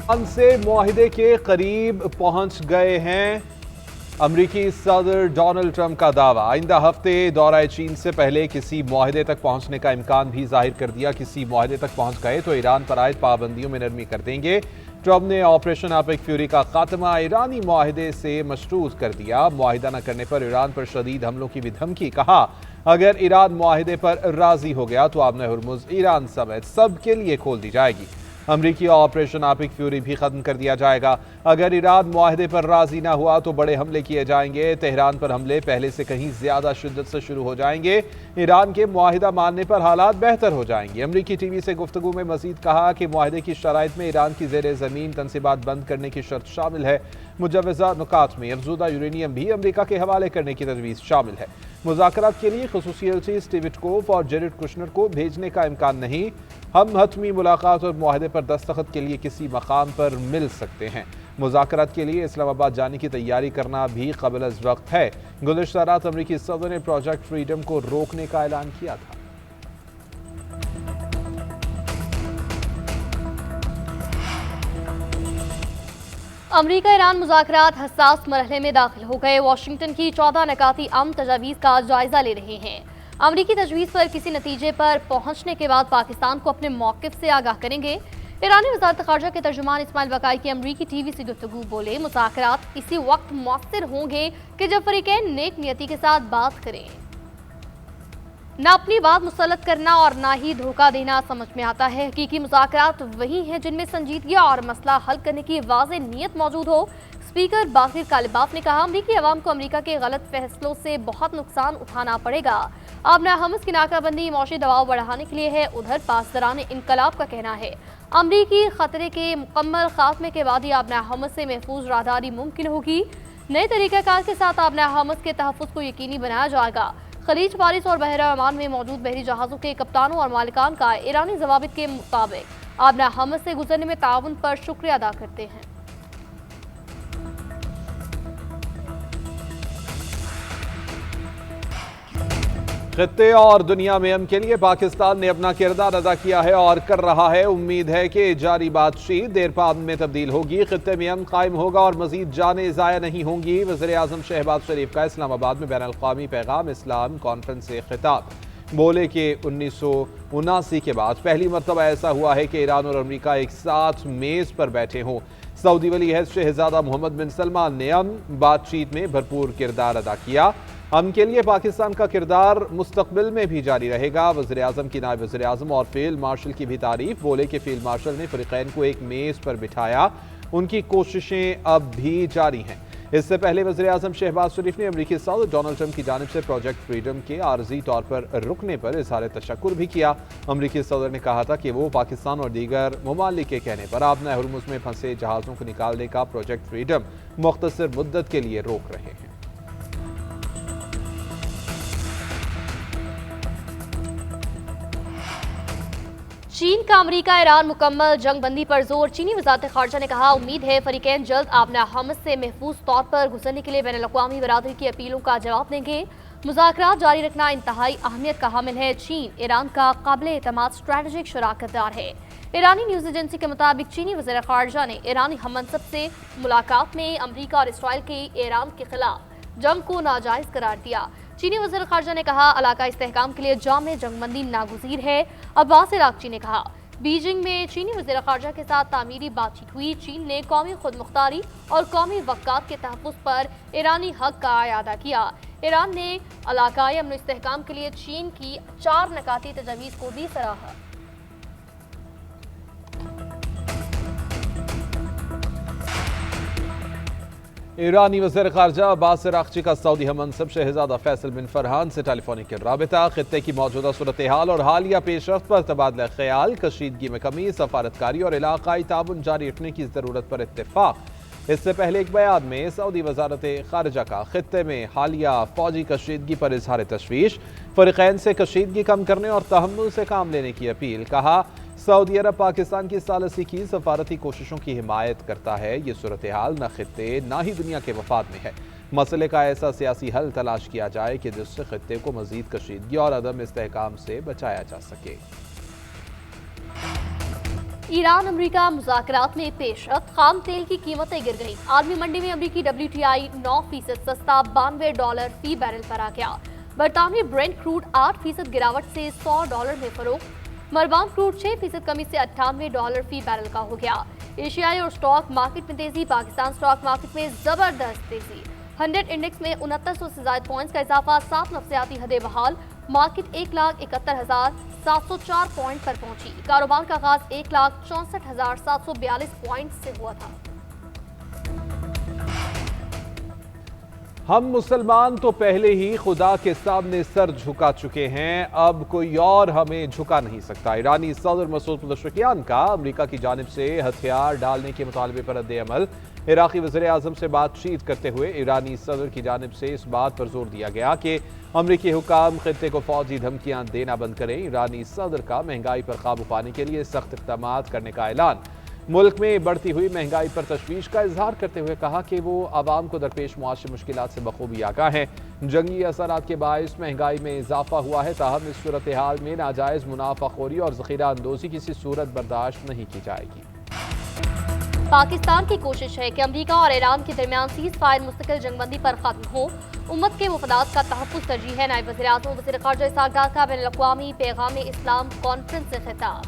Iran से मुआहिदे के करीब पहुंच गए हैं। अमरीकी सदर डोनाल्ड ट्रंप का दावा, आइंदा हफ्ते दौरा चीन से पहले किसी मुआहिदे तक पहुंचने का इम्कान भी जाहिर कर दिया। किसी मुआहिदे तक पहुंच गए तो ईरान पर आयद पाबंदियों में नरमी कर देंगे। ट्रंप ने ऑपरेशन ऑपेक फ्यूरी का खात्मा ईरानी मुआहिदे से मशरूत कर दिया। मुआहिदा न करने पर ईरान पर शदीद हमलों की भी धमकी। कहा, अगर ईरान मुआहिदे पर राजी हो गया तो आबना हुर्मुज ईरान समेत सब के लिए खोल दी जाएगी। अमरीकी ऑपरेशन ऑपेक फ्यूरी भी खत्म कर दिया जाएगा। अगर ईरान मुआहिदे पर राजी ना हुआ तो बड़े हमले किए जाएंगे। तेहरान पर हमले पहले से कहीं ज्यादा शिद्दत से शुरू हो जाएंगे। ईरान के मुआहिदा मानने पर हालात बेहतर हो जाएंगे। अमरीकी टीवी से गुफ्तगू में मजीद कहा कि मुआहिदे की शराइत में ईरान की जेर जमीन तनसीबात बंद करने की शर्त शामिल है। मुजवजा नुकात में अफजूदा यूरेनियम भी अमरीका के हवाले करने की तजवीज़ शामिल है। मुज़ाकरात के लिए खुसूसी एजेंसी स्टीव विटकोफ और जेरेड कुशनर को भेजने का इम्कान नहीं। हम हतमी मुलाकात और मुआहदे पर दस्तखत के लिए किसी मकाम पर मिल सकते हैं। मुज़ाकरात के लिए इस्लामाबाद जाने की तैयारी करना भी क़ब्ल अज़ वक्त है। गुज़िश्ता रात अमरीकी सदर ने प्रोजेक्ट फ्रीडम को रोकने का ऐलान किया था। अमरीका ईरान मुज़ाकरात हसास मरहले में दाखिल हो गए। वाशिंगटन की 14 नकाती अमन तजावीज़ का जायजा ले रहे हैं। अमरीकी तजवीज़ पर किसी नतीजे पर पहुंचने के बाद पाकिस्तान को अपने मौक़िफ़ से आगाह करेंगे। ईरानी वज़ारत ख़ारजा के तर्जुमान इस्माइल बकाई की अमरीकी टीवी से गुफ्तगू बोले, मुज़ाकरात इसी वक्त मौसर होंगे कि जब फ़रीक़ैन नेक नियति के साथ बात करें। न अपनी बात मुसल्लत करना और ना ही धोखा देना समझ में आता है। हकीकी मुज़ाकरात वही हैं जिनमें संजीदगी और मसला हल करने की वाज़ेह नीयत मौजूद हो। स्पीकर बाकिर कालिबाफ ने कहा, अमरीकी अवाम को अमरीका के गलत फैसलों से बहुत नुकसान उठाना पड़ेगा। आबना हमस की नाकाबंदी मौशी दबाव बढ़ाने के लिए है। उधर पासदारान इनकलाब का कहना है, अमरीकी खतरे के मुकम्मल खात्मे के बाद ही आबना हमस से महफूज राहदारी मुमकिन होगी। नए तरीक़ाकार के साथ आबना हमस के तहफ़्फ़ुज़ को यकीनी बनाया जाएगा। खलीज फारिस और बहरा ओमान में मौजूद बहरी जहाज़ों के कप्तानों और मालिकान का ईरानी ज़वाबित के मुताबिक आबना हमस से गुजरने में ताउन पर शुक्रिया अदा करते हैं। खित्ते और दुनिया में अमन के लिए पाकिस्तान ने अपना किरदार अदा किया है और कर रहा है। उम्मीद है कि जारी बातचीत देर पा अमन में तब्दील होगी, खित्ते में अमन कायम होगा और मजीद जाने ज़ाया नहीं होंगी। वज़ीर आज़म शहबाज शरीफ का इस्लामाबाद में बैन अल-क़वामी पैगाम इस्लाम कॉन्फ्रेंस से खिताब। बोले कि 1979 के बाद पहली मरतबा ऐसा हुआ है कि ईरान और अमरीका एक साथ मेज़ पर बैठे हों। सऊदी वली अहद शहजादा मोहम्मद बिन सलमान ने अमन बातचीत में भरपूर किरदार अदा किया। अमन के लिए पाकिस्तान का किरदार मुस्तकबिल में भी जारी रहेगा। वज़ीर आज़म की नायब वज़ीर आज़म और फील्ड मार्शल की भी तारीफ। बोले कि फील्ड मार्शल ने फ़रीक़ैन को एक मेज़ पर बिठाया, उनकी कोशिशें अब भी जारी हैं। इससे पहले वज़ीर आज़म शहबाज शरीफ ने अमरीकी सदर डोनाल्ड ट्रंप की जानिब से प्रोजेक्ट फ्रीडम के आर्जी तौर पर रुकने पर इज़हार तशक्कुर भी किया। अमरीकी सदर ने कहा था कि वो पाकिस्तान और दीगर ममालिक के कहने पर आबना हुर्मुज़ में फंसे जहाज़ों को निकालने का प्रोजेक्ट फ्रीडम मुख्तसर मुद्दत के लिए रोक रहे हैं। चीन का अमरीका ईरान मुकम्मल जंग बंदी पर जोर। चीनी वज़ारत ख़ारजा ने कहा, उम्मीद है फ़रीक़ैन जल्द आबना हमस से महफूज तौर पर गुजरने के लिए बैन अल-अक़वामी बरादरी की अपीलों का जवाब देंगे। मुज़ाकरात जारी रखना इंतहाई अहमियत का हामिल है। चीन ईरान का काबिल एतमाद स्ट्रैटेजिक शराकतदार है। ईरानी न्यूज़ एजेंसी के मुताबिक चीनी वज़ीर ख़ारजा ने ईरानी हममनसब से मुलाकात में अमरीका और इसराइल के ईरान के खिलाफ जंग को नाजायज़ करार दिया। चीनी वज़ीर ख़ारजा ने कहा, इलाका इस्तेहकाम के लिए जामे जंगबंदी नागुज़ीर है। अब्बास इराक़ची ने कहा, बीजिंग में चीनी वज़ीर ख़ारजा के साथ तामीरी बातचीत हुई। चीन ने कौमी खुदमुख्तारी और कौमी वक़ात के तहफ़्फ़ुज़ पर ईरानी हक़ का अयादा किया। ईरान ने इलाकाई अमन इस्तेहकाम के लिए चीन की 4 नकाती तजवीज़ को भी सराहा। ईरानी वज़ीर ख़ारजा अब्बास इराक़ची का सऊदी हममनसब शहजादा फैसल बिन फरहान से टेलीफोनिक राबिता। खित्ते की मौजूदा सूरत हाल और हालिया पेशरफ्त पर तबादला ख्याल, कशीदगी में कमी, सफारतकारी और इलाक़ाई ताउन जारी रखने की ज़रूरत पर इत्तेफ़ाक़। इससे पहले एक बयान में सऊदी वज़ारत ख़ारजा का खित्ते में हालिया फ़ौजी कशीदगी पर इज़हार तशवीश, फ़रीक़ैन से कशीदगी कम करने और तहम्मुल से काम लेने की अपील। कहा, सऊदी अरब पाकिस्तान की सालसी की सफारती कोशिशों की हिमायत करता है। ये सूरत हाल न खित्ते न ही दुनिया के वफाद में है। मसले का ऐसा सियासी हल तलाश किया जाए कि जिससे खित्ते को मजीद कशीदगी और अदम इस्तेहकाम से बचाया जा सके। ईरान अमेरिका मुज़ाकरात में पेशरफ, खाम तेल की कीमतें गिर गईं। आलमी मंडी में अमेरिकी WTI 9% सस्ता $92 फी बैरल पर आ गया। बरतानवी ब्रेंट क्रूड 8% गिरावट से $100 में फरोख्त। मरबान क्रूड 6% कमी से $98 फी बैरल का हो गया। एशियाई और स्टॉक मार्केट में तेजी, पाकिस्तान स्टॉक मार्केट में जबरदस्त तेजी। 100 इंडेक्स में 6900 से ज्यादा पॉइंट्स का इजाफा, 7 नफ्सियाती हदें बहाल। मार्केट 1,71,704 पॉइंट पर पहुंची। कारोबार का आगाज 1,64,742 पॉइंट से हुआ था। हम मुसलमान तो पहले ही खुदा के सामने सर झुका चुके हैं, अब कोई और हमें झुका नहीं सकता। ईरानी सदर मसूद पज़ेश्कियान का अमेरिका की जानिब से हथियार डालने के मुतालबे पर रद्द-ए-अमल। इराक़ी वज़ीर-ए-आज़म से बातचीत करते हुए ईरानी सदर की जानिब से इस बात पर जोर दिया गया कि अमरीकी हुकाम खित्ते को फौजी धमकियां देना बंद करें। ईरानी सदर का महंगाई पर काबू पाने के लिए सख्त इक़दाम करने का ऐलान। मुल्क में बढ़ती हुई महंगाई पर तशवीश का इजहार करते हुए कहा कि वो आवाम को दरपेश मुआशी मुश्किलात से बखूबी आगाह हैं। जंगी असरात के बायस महंगाई में इजाफा हुआ है, ताहम इस सूरत हाल में नाजायज़ मुनाफाखोरी और ज़ख़ीरा अंदोज़ी किसी सूरत बर्दाश्त नहीं की जाएगी। पाकिस्तान की कोशिश है कि अमेरिका और ईरान के दरमियान सीज फायर मुस्तकिल जंगबंदी पर खत्म हो। उम्मत के मुफादात का तहफ़्फ़ुज़ तरजीह है। नायब वज़ीर-ए-आज़म वज़ीर ख़ारिजा इसहाक़ डार का बैनुल-अक़वामी पैगाम-ए-इस्लाम कॉन्फ्रेंस से खिताब।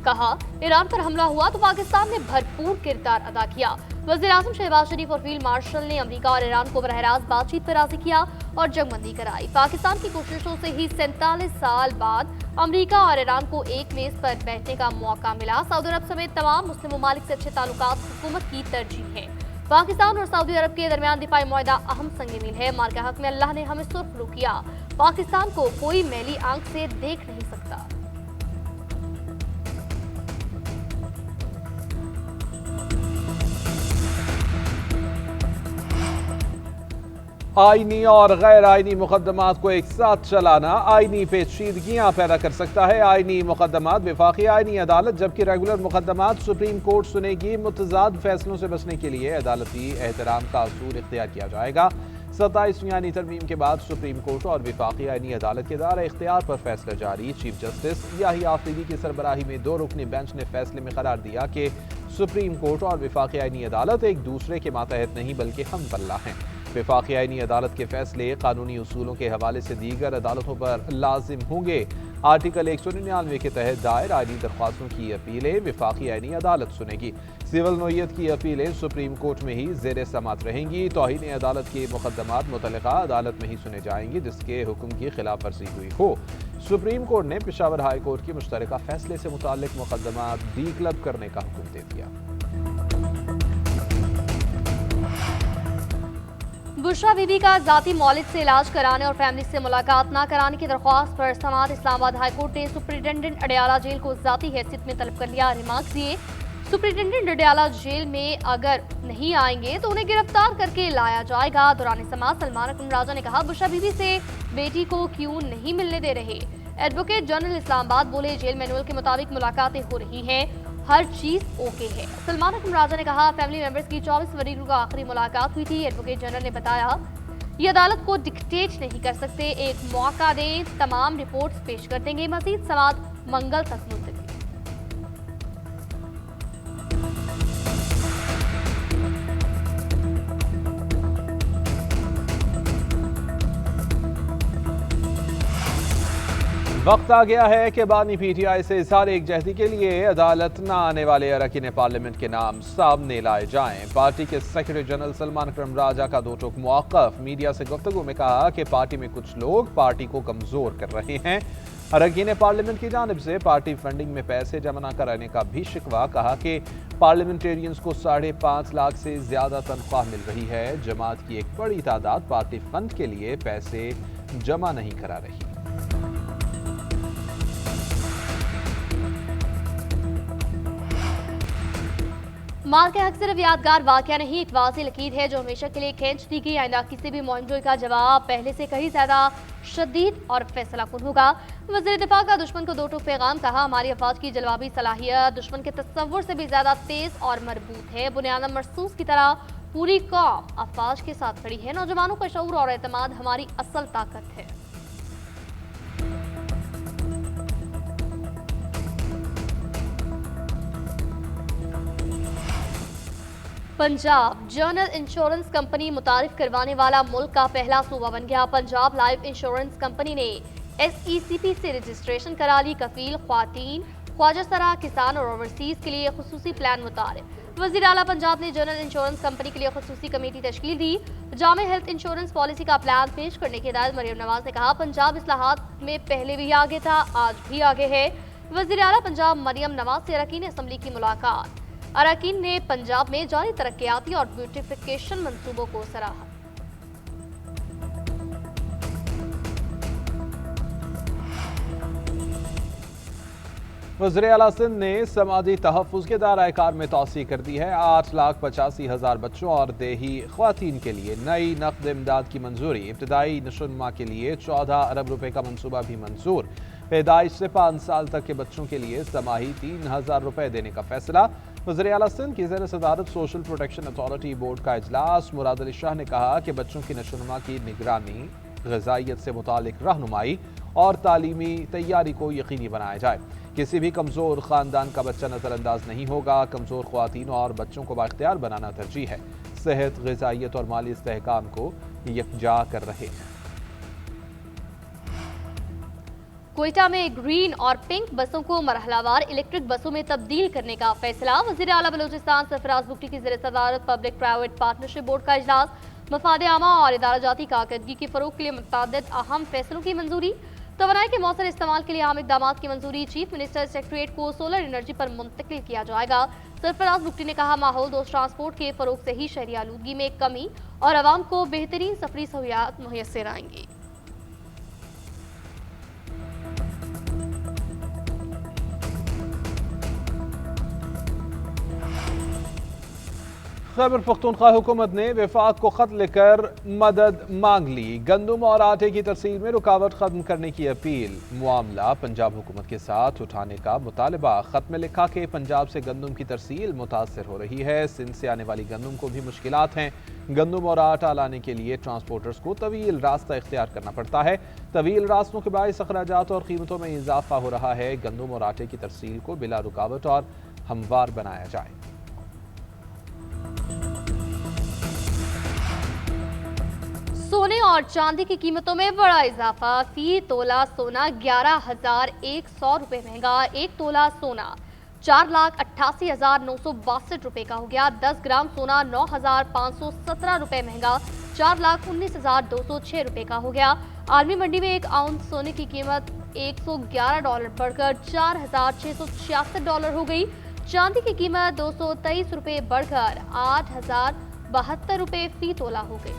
कहा, ईरान पर हमला हुआ तो पाकिस्तान ने भरपूर किरदार अदा किया। वज़ीर-ए-आज़म शहबाज शरीफ और फील्ड मार्शल ने अमेरिका और ईरान को बरह रास्त बातचीत पर राज़ी किया और जंगबंदी कराई। पाकिस्तान की कोशिशों से ही 47 साल बाद अमेरिका और ईरान को एक मेज पर बैठने का मौका मिला। सऊदी अरब समेत तमाम मुस्लिम ममालिक से अच्छे ताल्लुकात हुकूमत की तरजीह है। पाकिस्तान और सऊदी अरब के दरमियान दिफाई मुआहदा अहम संग मील है। मार के हक में अल्लाह ने हमें सुरखरू किया। पाकिस्तान को कोई मैली आंख से देख नहीं सकता। आईनी और गैर आईनी मुकदमात को एक साथ चलाना आईनी पेचीदगियां पैदा कर सकता है। आईनी मुकदमात वफाकी आईनी अदालत, जबकि रेगुलर मुकदमात सुप्रीम कोर्ट सुनेगी। मुतजाद फैसलों से बचने के लिए अदालती एहतराम का असूल इख्तियार किया जाएगा। 27वीं आईनी तरमीम के बाद सुप्रीम कोर्ट और वफाकी आईनी अदालत के दायरा इख्तियार पर फैसला जारी। चीफ जस्टिस याही आफरीदी की सरबराही में 2 रुकनी बेंच ने फैसले में करार दिया कि सुप्रीम कोर्ट और वफाकी आईनी अदालत एक दूसरे के मातहत नहीं बल्कि हम पल्ला हैं। वफाकी आईनी अदालत के फैसले कानूनी उसूलों के हवाले से दीगर अदालतों पर लाजिम होंगे। आर्टिकल 199 के तहत दायर आईनी दरख्वास्तों की अपीलें वफाकी आईनी अदालत सुनेगी। सिविल नोयत की अपीलें सुप्रीम कोर्ट में ही ज़ेर समात रहेंगी। तौहीन अदालत के मुकदमात मुतल्लिका अदालत में ही सुने जाएंगे जिसके हुक्म की खिलाफ वर्जी हुई हो। सुप्रीम कोर्ट ने पेशावर हाई कोर्ट के मुश्तरका फैसले से मुताल्लिक मुकदमात डीक्लब करने का हुक्म दे दिया। बुशरा बीबी का जाती मौलिद से इलाज कराने और फैमिली से मुलाकात न कराने की दरख्वास्त पर समात इस्लामाबाद हाईकोर्ट ने सुप्रिंटेंडेंट अडयाला जेल को जाती हैसियत में तलब कर लिया। रिमार्क्स दिए, सुप्रिंटेंडेंट अडयाला जेल में अगर नहीं आएंगे तो उन्हें गिरफ्तार करके लाया जाएगा। दौरान समात सलमान अकरम राजा ने कहा, बुशरा बीबी से बेटी को क्यों नहीं मिलने दे रहे। एडवोकेट जनरल इस्लामाबाद बोले, जेल मैनुअल के मुताबिक मुलाकातें हो रही हैं, हर चीज ओके है। सलमान अकरम राजा ने कहा, फैमिली मेंबर्स की 24 फरवरी को आखिरी मुलाकात हुई थी। एडवोकेट जनरल ने बताया, ये अदालत को डिक्टेट नहीं कर सकते, एक मौका दें, तमाम रिपोर्ट्स पेश कर देंगे। मजीद समात मंगल तक मुलतवी। वक्त आ गया है कि बानी PTI से इज़हार एकजहती के लिए अदालत न आने वाले अरकान पार्लियामेंट के नाम सामने लाए जाएं। पार्टी के सेक्रेटरी जनरल सलमान अकरम राजा का 2 टूक मौक़िफ़। मीडिया से गुफ्तगू में कहा कि पार्टी में कुछ लोग पार्टी को कमज़ोर कर रहे हैं। अरकान पार्लियामेंट की जानिब से पार्टी फंडिंग में पैसे जमा न कराने का भी शिकवा। कहा कि पार्लियामेंटेरियंस को 5.5 लाख से ज़्यादा तनख्वाह मिल रही है। जमात की एक बड़ी तादाद पार्टी फंड के लिए पैसे जमा नहीं करा रही। मार के हक सिर्फ यादगार वाकया नहीं, एक वाज़ेह लकीर है जो हमेशा के लिए खींच दी गई। आइंदा किसी भी मुहिम का जवाब पहले से कहीं ज्यादा शदीद और फैसला कुन होगा। वज़ीर दिफा का दुश्मन को 2 टूक पैगाम। कहा, हमारी अफवाज की जवाबी सलाहियत दुश्मन के तस्वुर से भी ज्यादा तेज और मरबूत है। बुनियाद मरसूस की तरह पूरी कौम अफवाज के साथ खड़ी है। नौजवानों का शऊर और एतमाद हमारी असल ताकत है। पंजाब जनरल इंश्योरेंस कंपनी मुतारिफ करवाने वाला मुल्क का पहला सूबा बन गया। पंजाब लाइफ इंश्योरेंस कंपनी ने SECP से रजिस्ट्रेशन करा ली। कफील, ख्वातीन, ख्वाजा सरा, किसान और ओवरसीज के लिए खुसूसी प्लान मुतारिफ। वज़ीर आला पंजाब ने जनरल इंश्योरेंस कंपनी के लिए खुसूसी कमेटी तश्कील दी। जामे हेल्थ इंश्योरेंस पॉलिसी का प्लान पेश करने की हिदायत मरियम नवाज ने कहा, पंजाब इस्लाहात में पहले भी आगे था, आज भी आगे है। वज़ीर आला पंजाब मरियम नवाज से अरकान असम्बली की मुलाकात। अरकान ने पंजाब में जारी तरक्याती और ब्यूटिफिकेशन मंसूबों को सराहा। वज़ीर आला सिंध ने समाजी तहफ़्फ़ुज़ के दायरा कार में तोसी कर दी है। 8,85,000 बच्चों और देही ख्वातीन के लिए नई नक़द इमदाद की मंजूरी। इब्तदाई नशोनुमा के लिए 14 अरब रुपए का मनसूबा भी मंजूर। पैदाइश से 5 साल तक के बच्चों के लिए समाही 3,000 रुपए देने का फैसला। वज़ीर आला सिंध की ज़ेर सदारत सोशल प्रोटेक्शन अथॉरिटी बोर्ड का इजलास। मुराद अली शाह ने कहा कि बच्चों की नशोनुमा की निगरानी, ग़िज़ाइयत से मुतालिक रहनुमाई और तालीमी तैयारी को यकीनी बनाया जाए। किसी भी कमज़ोर ख़ानदान का बच्चा नज़रअंदाज नहीं होगा। कमज़ोर ख़वातीन और बच्चों को बाइख्तियार बनाना तरजीह है। सेहत, ग़िज़ाइयत और माली इस्तेहकाम को यकजा कर रहे हैं। कोयटा में ग्रीन और पिंक बसों को मरहलावार इलेक्ट्रिक बसों में तब्दील करने का फैसला। वज़ीर आला बलूचिस्तान सरफराज बुगटी की ज़ेर सदारत पब्लिक प्राइवेट पार्टनरशिप बोर्ड का इजलास। मफाद आमा और इदारा जाती कारकर्दगी के फ़रोग़ के लिए मुतअद्दिद अहम फैसलों की मंजूरी। तवानाई के मौसर इस्तेमाल के लिए अहम इक़दामात की मंजूरी। चीफ मिनिस्टर सेक्रेटरीट को सोलर एनर्जी पर मुंतकिल किया जाएगा। सरफराज बुगटी ने कहा, माहौल दोस्त ट्रांसपोर्ट के फ़रोग़ से ही शहरी आलूदगी में कमी और आवाम को बेहतरीन सफरी सहूलियात मुयस्सर आएंगी। खैबर पख्तूनख्वा हुकूमत ने वफाक को खत लिखकर मदद मांग ली। गंदम और आटे की तरसील में रुकावट खत्म करने की अपील। मामला पंजाब हुकूमत के साथ उठाने का मुतालबा। खत में लिखा कि पंजाब से गंदम की तरसील मुतासर हो रही है। सिंध से आने वाली गंदम को भी मुश्किलात हैं। गंदम और आटा लाने के लिए ट्रांसपोर्टर्स को तवील रास्ता इख्तियार करना पड़ता है। तवील रास्तों के बायस अखराजात और कीमतों में इजाफा हो रहा है। गंदम और आटे की तरसील को बिला रुकावट और हमवार बनाया जाए। सोने और चांदी की कीमतों में बड़ा इजाफा। फी तोला सोना 11,100 रुपए महंगा। 1 तोला सोना 4,88,962 रुपए का हो गया। 10 ग्राम सोना 9,517 रुपए महंगा। 4,19,206 रुपए का हो गया। आलमी मंडी में 1 आउंस सोने की कीमत $111 बढ़कर $4,666 हो गई। चांदी की कीमत 223 रुपए बढ़कर 8,072 रुपए फी तोला हो गई।